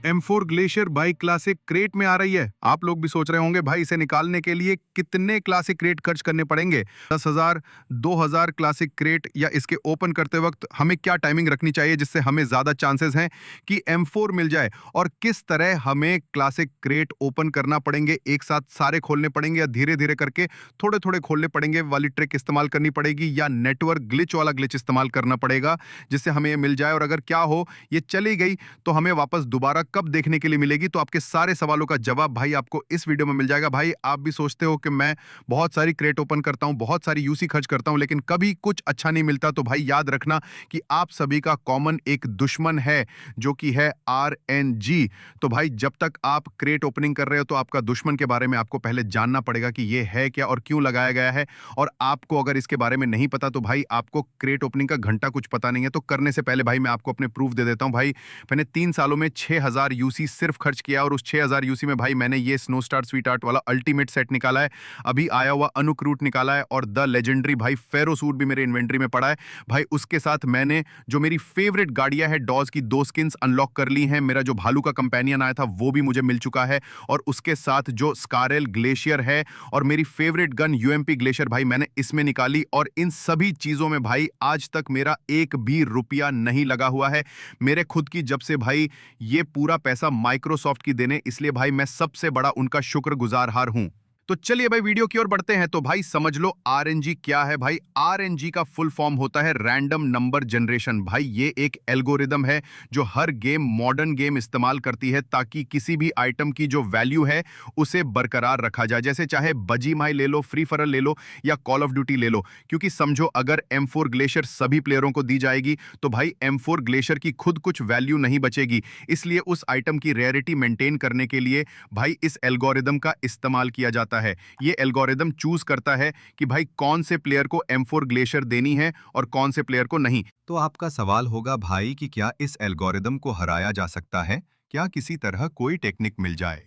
M4 glacier by classic crate में आ रही है। आप लोग भी सोच रहे होंगे भाई इसे निकालने के लिए कितने क्लासिक क्रेट खर्च करने पड़ेंगे। 10,000 2,000 क्लासिक क्रेट या इसके ओपन करते वक्त हमें क्या टाइमिंग रखनी चाहिए जिससे हमें ज्यादा चांसेस हैं कि M4 मिल जाए, और किस तरह हमें क्लासिक क्रेट ओपन करना पड़ेंगे, एक साथ सारे खोलने पड़ेंगे या धीरे धीरे करके थोड़े थोड़े खोलने पड़ेंगे वाली ट्रिक इस्तेमाल करनी पड़ेगी, या नेटवर्क ग्लिच वाला ग्लिच इस्तेमाल करना पड़ेगा जिससे हमें ये मिल जाए। और अगर क्या हो ये चली गई तो हमें वापस दोबारा कब देखने के लिए मिलेगी। तो आपके सारे सवालों का जवाब भाई आपको इस वीडियो में मिल जाएगा। भाई आप भी सोचते हो कि मैं बहुत सारी क्रेट ओपन करता हूं, बहुत सारी यूसी खर्च करता हूं, लेकिन कभी कुछ अच्छा नहीं मिलता, तो भाई याद रखना कि आप सभी का कॉमन एक दुश्मन है जो कि है RNG। तो भाई जब तक आप क्रेट ओपनिंग कर रहे हो तो आपका दुश्मन के बारे में आपको पहले जानना पड़ेगा कि ये है क्या और क्यों लगाया गया है। और आपको अगर इसके बारे में नहीं पता तो भाई आपको क्रेट ओपनिंग का घंटा कुछ पता नहीं है। तो करने से पहले भाई मैं आपको अपने प्रूफ दे देता हूं। भाई मैंने 3 सालों में 6000 यूसी सिर्फ खर्च किया, और उस 6000 यूसी में भाई मैंने ये स्नो स्टार स्वीट आर्ट वाला अल्टीमेट सेट निकाला है, अभी आया हुआ अनुक रूट निकाला है, और द लेजेंडरी भाई फेरो सूट भी मेरे इन्वेंटरी में पड़ा है। भाई उसके साथ मैंने जो मेरी फेवरेट गाड़ियां हैं डॉज की 2 स्किन्स अनलॉक कर ली हैं। मेरा जो भालू का कंपेनियन आया था वो भी मुझे मिल चुका है, और उसके साथ जो स्कारल ग्लेशियर है और मेरी फेवरेट गन UMP ग्लेशियर भाई मैंने इसमें निकाली। और इन सभी चीजों में भाई आज तक मेरा एक भी रुपया नहीं लगा हुआ है मेरे खुद की, जब से भाई ये पूरा पैसा माइक्रोसॉफ्ट की देने, इसलिए भाई मैं सबसे बड़ा उनका शुक्रगुजार हूं। तो चलिए भाई वीडियो की ओर बढ़ते हैं। तो भाई समझ लो RNG क्या है। भाई RNG का फुल फॉर्म होता है रैंडम नंबर जनरेशन। भाई ये एक एल्गोरिदम है जो हर गेम, मॉडर्न गेम इस्तेमाल करती है ताकि किसी भी आइटम की जो वैल्यू है उसे बरकरार रखा जाए। जैसे चाहे बजी माई ले लो, फ्री फायर ले लो या कॉल ऑफ ड्यूटी ले लो, क्योंकि समझो अगर M4 ग्लेशियर सभी प्लेयरों को दी जाएगी तो भाई M4 ग्लेशियर की खुद कुछ वैल्यू नहीं बचेगी। इसलिए उस आइटम की रेयरिटी मेंटेन करने के लिए भाई इस एल्गोरिदम का इस्तेमाल किया जाता है। ये एल्गोरिदम चूज करता है कि भाई कौन से प्लेयर को M4 ग्लेशियर देनी है और कौन से प्लेयर को नहीं। तो आपका सवाल होगा भाई कि क्या इस एल्गोरिदम को हराया जा सकता है, क्या किसी तरह कोई टेक्निक मिल जाए।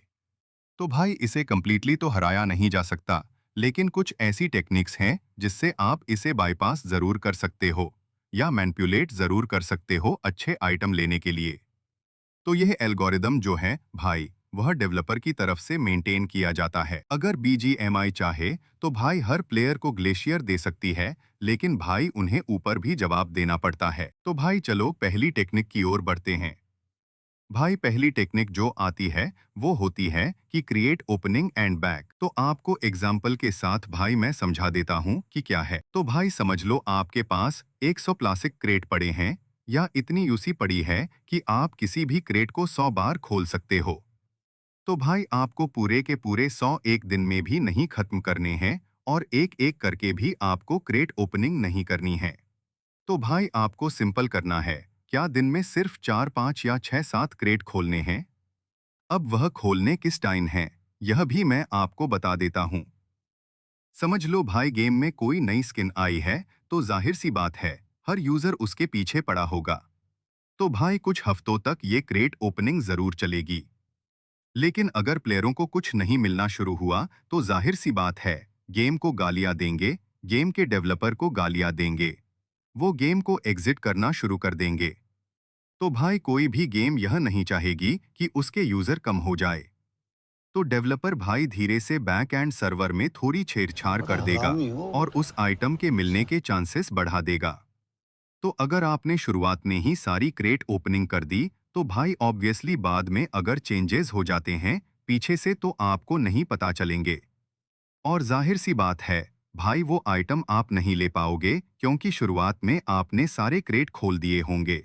तो भाई इसे कंप्लीटली तो हराया नहीं जा सकता, लेकिन कुछ ऐसी टेक्निक्स हैं जिससे आप इसे बाईपास जरूर कर सकते हो या मैनिपुलेट जरूर कर सकते हो अच्छे आइटम लेने के लिए। तो यह एल्गोरिदम जो है भाई वह डेवलपर की तरफ से मेंटेन किया जाता है। अगर BGMI चाहे तो भाई हर प्लेयर को ग्लेशियर दे सकती है, लेकिन भाई उन्हें ऊपर भी जवाब देना पड़ता है। तो भाई चलो पहली टेक्निक की ओर बढ़ते हैं। भाई पहली टेक्निक जो आती है वो होती है कि क्रिएट ओपनिंग एंड बैक। तो आपको एग्जाम्पल के साथ भाई मैं समझा देता हूँ कि क्या है। तो भाई समझ लो आपके पास 100 प्लास्टिक क्रेट पड़े हैं, या इतनी यूसी पड़ी है कि आप किसी भी क्रेट को 100 बार खोल सकते हो। तो भाई आपको पूरे के पूरे 100 एक दिन में भी नहीं खत्म करने हैं, और एक एक करके भी आपको क्रेट ओपनिंग नहीं करनी है। तो भाई आपको सिंपल करना है, क्या दिन में सिर्फ 4 5 या 6 7 क्रेट खोलने हैं। अब वह खोलने किस टाइम है यह भी मैं आपको बता देता हूँ। समझ लो भाई गेम में कोई नई स्किन आई है तो जाहिर सी बात है हर यूजर उसके पीछे पड़ा होगा। तो भाई कुछ हफ्तों तक ये क्रेट ओपनिंग जरूर चलेगी, लेकिन अगर प्लेयरों को कुछ नहीं मिलना शुरू हुआ तो जाहिर सी बात है गेम को गालियां देंगे, गेम के डेवलपर को गालियां देंगे, वो गेम को एग्जिट करना शुरू कर देंगे। तो भाई कोई भी गेम यह नहीं चाहेगी कि उसके यूजर कम हो जाए। तो डेवलपर भाई धीरे से बैक एंड सर्वर में थोड़ी छेड़छाड़ कर बड़ा देगा हरामी हो और उस आइटम के मिलने के चांसेस बढ़ा देगा। तो अगर आपने शुरुआत में ही सारी क्रेट ओपनिंग कर दी तो भाई ऑब्वियसली बाद में अगर चेंजेस हो जाते हैं पीछे से तो आपको नहीं पता चलेंगे, और जाहिर सी बात है भाई वो आइटम आप नहीं ले पाओगे क्योंकि शुरुआत में आपने सारे क्रेट खोल दिए होंगे।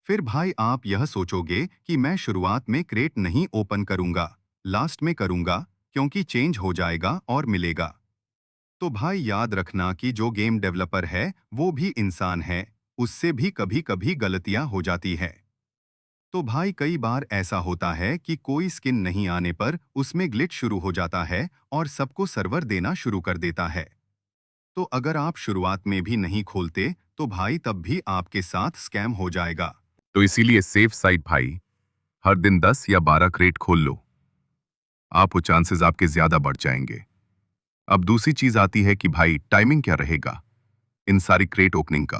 फिर भाई आप यह सोचोगे कि मैं शुरुआत में क्रेट नहीं ओपन करूंगा, लास्ट में करूंगा क्योंकि चेंज हो जाएगा और मिलेगा। तो भाई याद रखना कि जो गेम डेवलपर है वो भी इंसान है, उससे भी कभी कभी गलतियां हो जाती है। तो भाई कई बार ऐसा होता है कि कोई स्किन नहीं आने पर उसमें ग्लिच शुरू हो जाता है और सबको सर्वर देना शुरू कर देता है। तो अगर आप शुरुआत में भी नहीं खोलते तो भाई तब भी आपके साथ स्कैम हो जाएगा। तो इसीलिए सेफ साइड भाई, हर दिन 10 या 12 क्रेट खोल लो, आप वो चांसेस आपके ज्यादा बढ़ जाएंगे। अब दूसरी चीज आती है कि भाई टाइमिंग क्या रहेगा इन सारी क्रेट ओपनिंग का।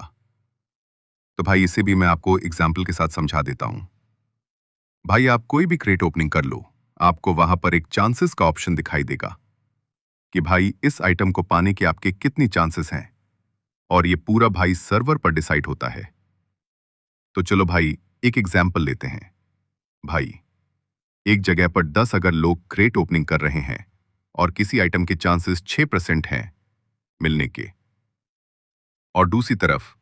तो भाई इसे भी मैं आपको एग्जाम्पल के साथ समझा देता हूं। भाई आप कोई भी क्रेट ओपनिंग कर लो, आपको वहां पर एक चांसेस का ऑप्शन दिखाई देगा कि भाई इस आइटम को पाने के आपके कितनी चांसेस हैं, और ये पूरा भाई सर्वर पर डिसाइड होता है। तो चलो भाई एक एग्जाम्पल लेते हैं। भाई एक जगह पर 10 अगर लोग क्रेट ओपनिंग कर रहे हैं और किसी आइटम के चांसेस 6% हैं मिलने के, और दूसरी तरफ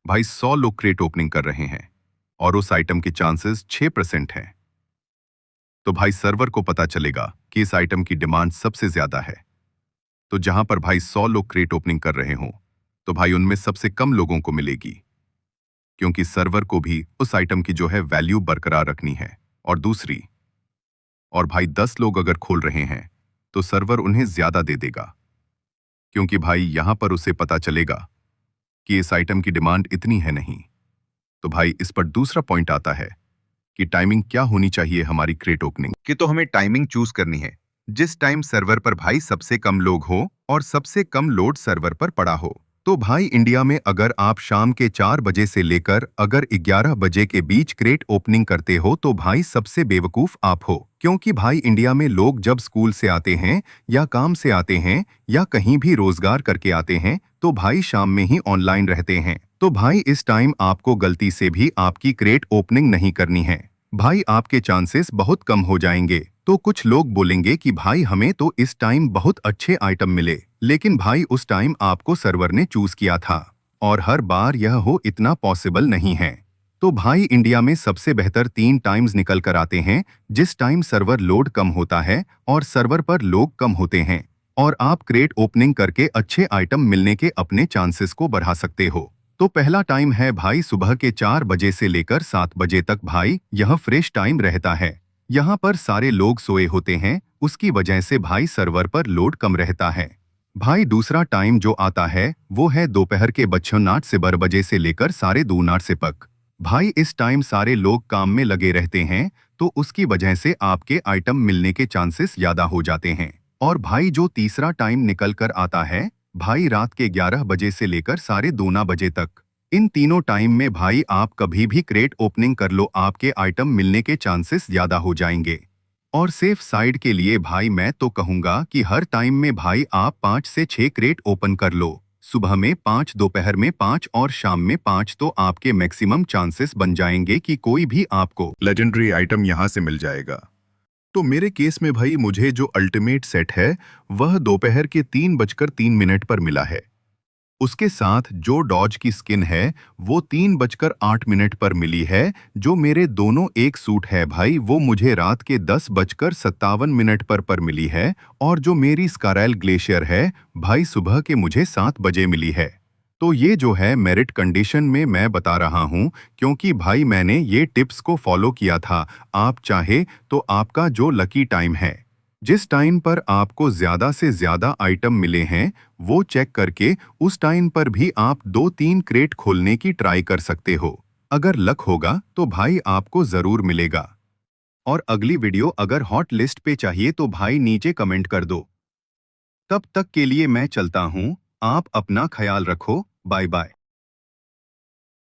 भाई 100 लोग क्रेट ओपनिंग कर रहे हैं और उस आइटम के चांसेस 6% हैं, तो भाई सर्वर को पता चलेगा कि इस आइटम की डिमांड सबसे ज्यादा है। तो जहां पर भाई 100 लोग क्रेट ओपनिंग कर रहे हों, तो भाई उनमें सबसे कम लोगों को मिलेगी, क्योंकि सर्वर को भी उस आइटम की जो है वैल्यू बरकरार रखनी है। और दूसरी, और भाई 10 लोग अगर खोल रहे हैं तो सर्वर उन्हें ज्यादा दे देगा, क्योंकि भाई यहां पर उसे पता चलेगा कि इस आइटम की डिमांड इतनी है नहीं। तो भाई इस पर दूसरा पॉइंट आता है कि टाइमिंग क्या होनी चाहिए हमारी क्रेट ओपनिंग की। तो हमें टाइमिंग चूज करनी है जिस टाइम सर्वर पर भाई सबसे कम लोग हो और सबसे कम लोड सर्वर पर पड़ा हो। तो भाई इंडिया में अगर आप शाम के 4 बजे से लेकर अगर 11 बजे के बीच क्रेट ओपनिंग करते हो तो भाई सबसे बेवकूफ आप हो, क्योंकि भाई इंडिया में लोग जब स्कूल से आते हैं या काम से आते हैं या कहीं भी रोजगार करके आते हैं तो भाई शाम में ही ऑनलाइन रहते हैं। तो भाई इस टाइम आपको गलती से भी आपकी क्रेट ओपनिंग नहीं करनी है, भाई आपके चांसेस बहुत कम हो जाएंगे। तो कुछ लोग बोलेंगे कि भाई हमें तो इस टाइम बहुत अच्छे आइटम मिले, लेकिन भाई उस टाइम आपको सर्वर ने चूज किया था और हर बार यह हो इतना पॉसिबल नहीं है। तो भाई इंडिया में सबसे बेहतर 3 टाइम्स निकल कर आते हैं जिस टाइम सर्वर लोड कम होता है और सर्वर पर लोग कम होते हैं, और आप क्रेट ओपनिंग करके अच्छे आइटम मिलने के अपने चांसेस को बढ़ा सकते हो। तो पहला टाइम है भाई सुबह के 4 बजे से लेकर 7 बजे तक। भाई यह फ्रेश टाइम रहता है, यहाँ पर सारे लोग सोए होते हैं, उसकी वजह से भाई सर्वर पर लोड कम रहता है। भाई दूसरा टाइम जो आता है वो है दोपहर के 12 से 12 बजे से लेकर 2:30 से पक। भाई इस टाइम सारे लोग काम में लगे रहते हैं, तो उसकी वजह से आपके आइटम मिलने के चांसेस ज्यादा हो जाते हैं। और भाई जो तीसरा टाइम निकल कर आता है भाई रात के 11 बजे से लेकर 2:30 बजे तक। इन तीनों टाइम में भाई आप कभी भी क्रेट ओपनिंग कर लो, आपके आइटम मिलने के चांसेस ज्यादा हो जाएंगे। और सेफ साइड के लिए भाई मैं तो कहूंगा कि हर टाइम में भाई आप 5 से 6 क्रेट ओपन कर लो, सुबह में 5, दोपहर में 5 और शाम में 5, तो आपके मैक्सिमम चांसेस बन जाएंगे कि कोई भी आपको लेजेंडरी आइटम यहां से मिल जाएगा। तो मेरे केस में भाई मुझे जो अल्टीमेट सेट है वह दोपहर के 3:03 पर मिला है। उसके साथ जो डॉज की स्किन है वो 3:08 पर मिली है। जो मेरे दोनों एक सूट है भाई वो मुझे रात के 10:57 पर मिली है। और जो मेरी स्कारैल ग्लेशियर है भाई सुबह के मुझे 7 बजे मिली है। तो ये जो है मेरिट कंडीशन में मैं बता रहा हूँ, क्योंकि भाई मैंने ये टिप्स को फॉलो किया था। आप चाहे तो आपका जो लकी टाइम है, जिस टाइम पर आपको ज्यादा से ज्यादा आइटम मिले हैं वो चेक करके उस टाइम पर भी आप 2-3 क्रेट खोलने की ट्राई कर सकते हो। अगर लक होगा तो भाई आपको जरूर मिलेगा। और अगली वीडियो अगर हॉट लिस्ट पे चाहिए तो भाई नीचे कमेंट कर दो। तब तक के लिए मैं चलता हूँ, आप अपना ख्याल रखो, बाय बाय।